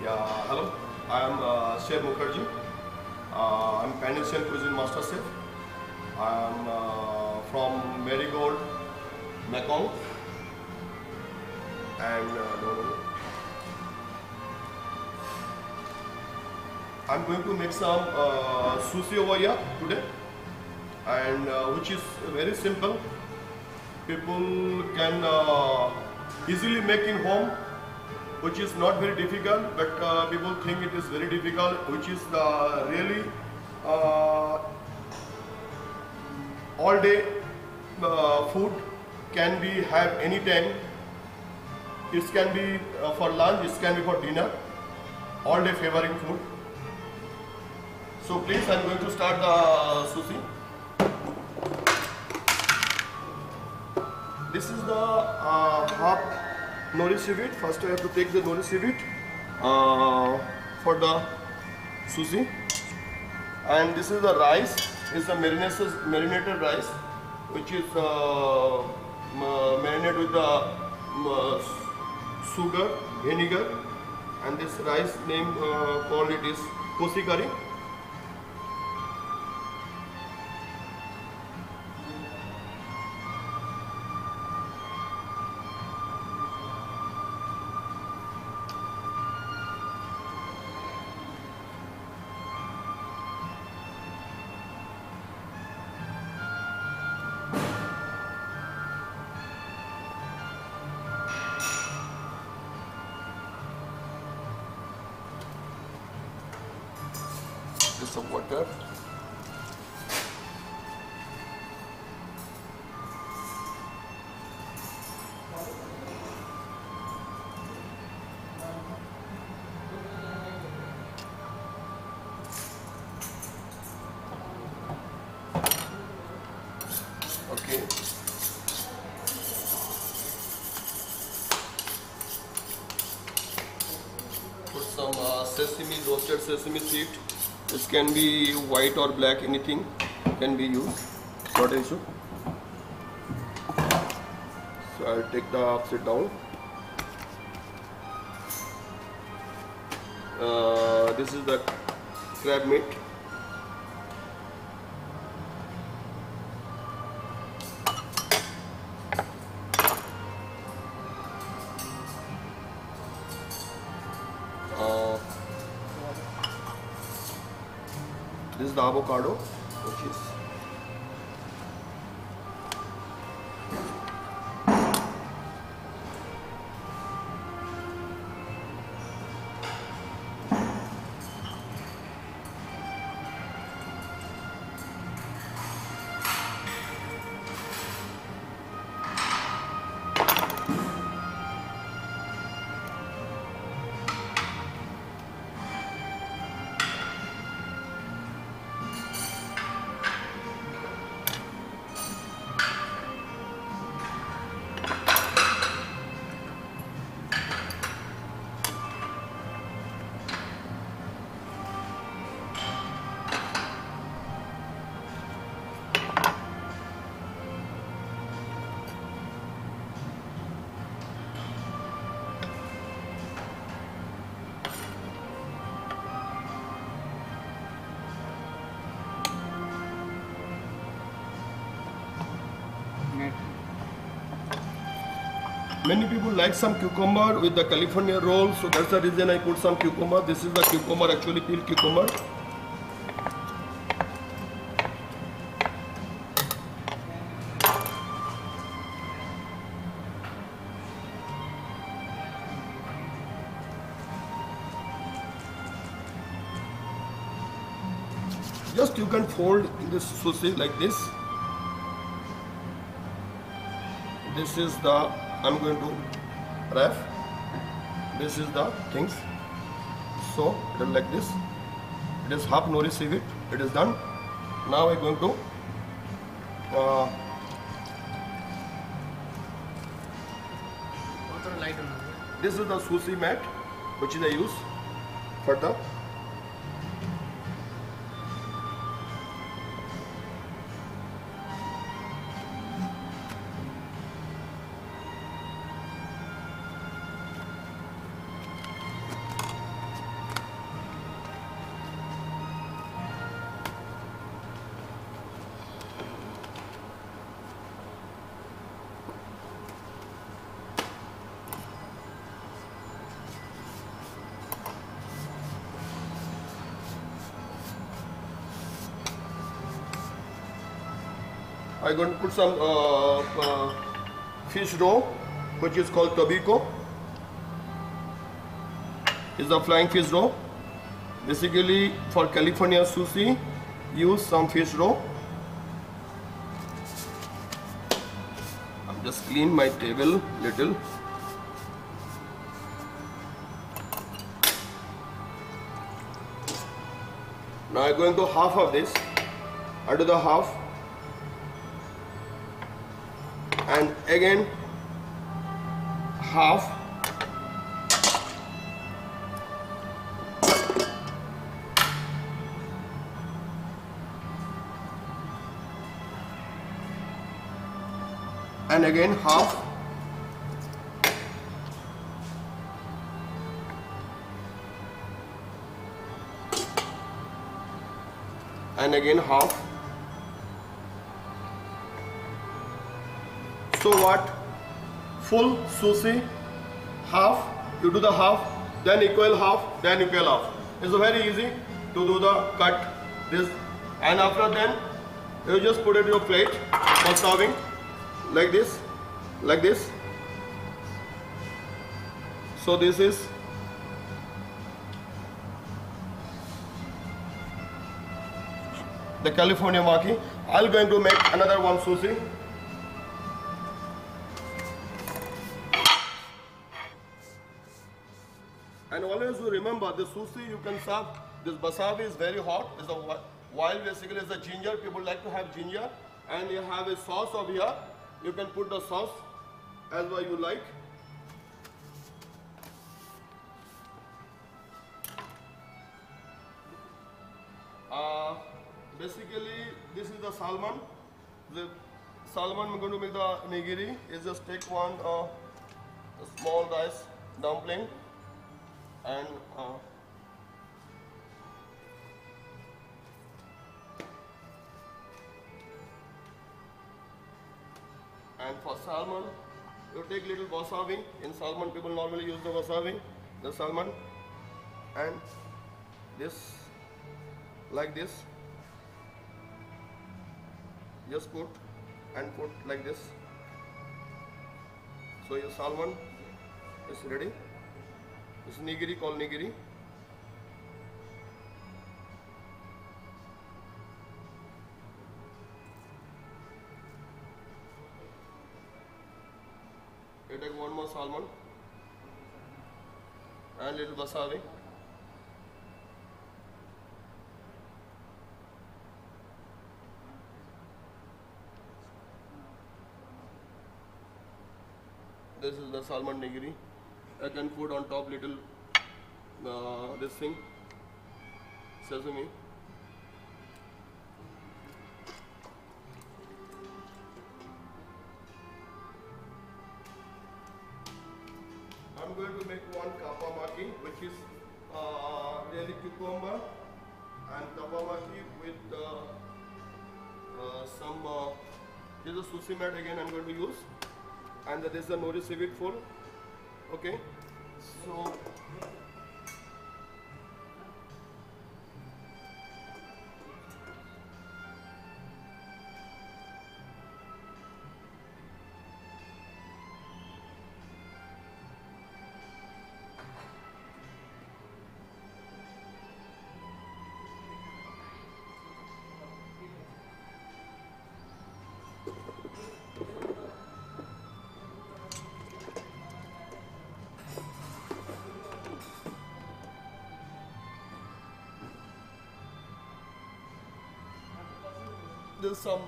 Yeah, hello. I am Chef Mukherjee. I'm Pan-Asian Cuisine Master Chef. I am from Marigold, Mekong, and no. I'm going to make some sushi over here today, and which is very simple. People can easily make in home, which is not very difficult, but people think it is very difficult, which is really all day food can be have any time. It can be for lunch, it can be for dinner, all day favoring food. So please, I'm going to start the sushi. This is the half nori seaweed. First I have to take the nori seaweed for the sushi. And this is the rice. It's a marinated rice, which is marinated with the sugar, vinegar, and this rice name called it is kosi curry. Some water. Okay. Put some sesame, roasted sesame seed. This can be white or black, anything can be used, not an issue. So I'll take the upside down. This is the crab meat. This is the avocado, which is many people like some cucumber with the California roll, so that's the reason I put some cucumber. This is the cucumber, actually peeled cucumber. Just you can fold this sushi like this. This is the, I'm going to wrap. This is the things. So it is like this. It is half nori seaweed. It is done. Now I'm going to this is the sushi mat, which is I use for the I'm going to put some fish roe, which is called tobiko. Is the flying fish roe. Basically, for California sushi, use some fish roe. I'm just clean my table little. Now I'm going to half of this. I do the half, and again half. And again half. And again half. So what? Full sushi, half, you do the half, then equal half, then equal half. It's very easy to do the cut this, and after then you just put it in your plate for serving. Like this, like this. So this is the California maki. I'm going to make another one sushi. And always remember, the sushi you can serve, this wasabi is very hot. It's a wild, basically is a ginger. People like to have ginger, and you have a sauce over here. You can put the sauce as well you like. Basically, this is the salmon. The salmon I'm going to make the nigiri. Is just take one small rice dumpling and for salmon, you take little wasabi. In salmon, people normally use the wasabi, the salmon, and this, like this. Just put and put like this. So your salmon is ready. It's nigiri, called nigiri. You take one more salmon and little wasabi. This is the salmon nigiri. I can put on top little this thing, sesame. I'm going to make one kapamaki, which is really cucumber and kapamaki with some. This is a sushi mat again. I'm going to use, and this is a nori seaweed full. Okay, so there's some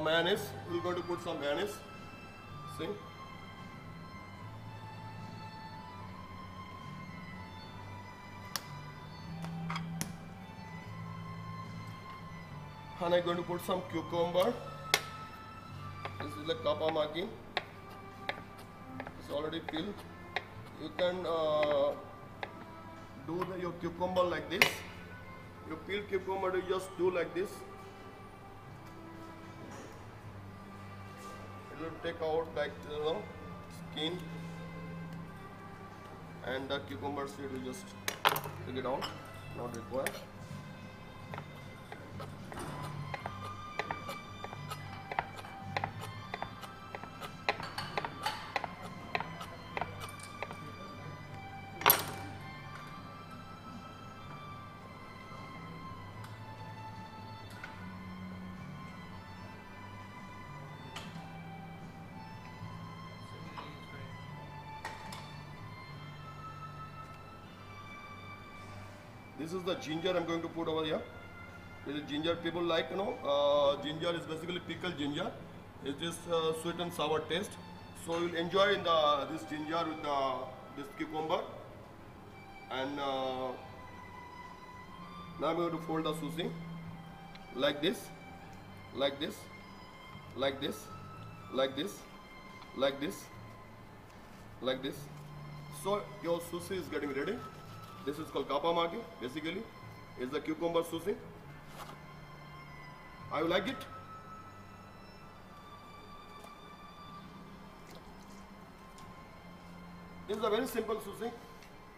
mayonnaise. We're going to put some mayonnaise. See? And I'm going to put some cucumber. This is the kapamaki. It's already peeled. You can do your cucumber like this. You peel cucumber, you just do like this. It will take out like skin, and the cucumber seed will just take it out. Not required. This is the ginger I'm going to put over here. This is ginger. People like, ginger is basically pickled ginger. It is sweet and sour taste. So you'll enjoy this ginger with this cucumber. And now I'm going to fold the sushi like this, like this, like this, like this, like this, like this. So your sushi is getting ready. This is called kappamaki. Basically, it's the cucumber sushi. I like it. This is a very simple sushi,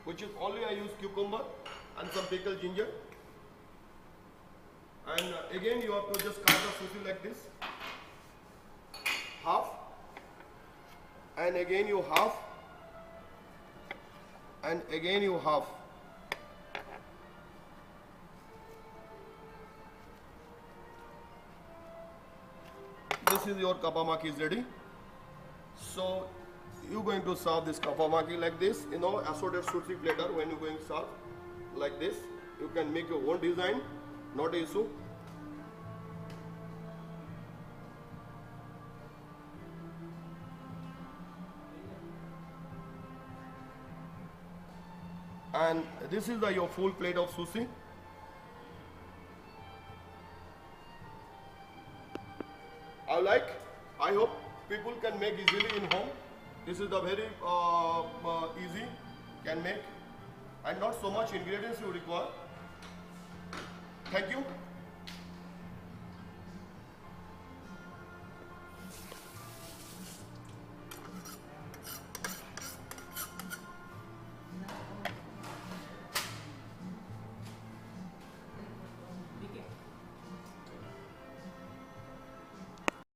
which is only I use cucumber and some pickled ginger. And again, you have to just cut the sushi like this, half, and again you half, and again you half. This is your kappamaki is ready. So you're going to serve this kappamaki like this, assorted sushi platter. When you're going to serve like this, you can make your own design, not an issue. And this is your full plate of sushi. I hope people can make easily in home. This is the very easy, can make, and not so much ingredients you require. Thank you.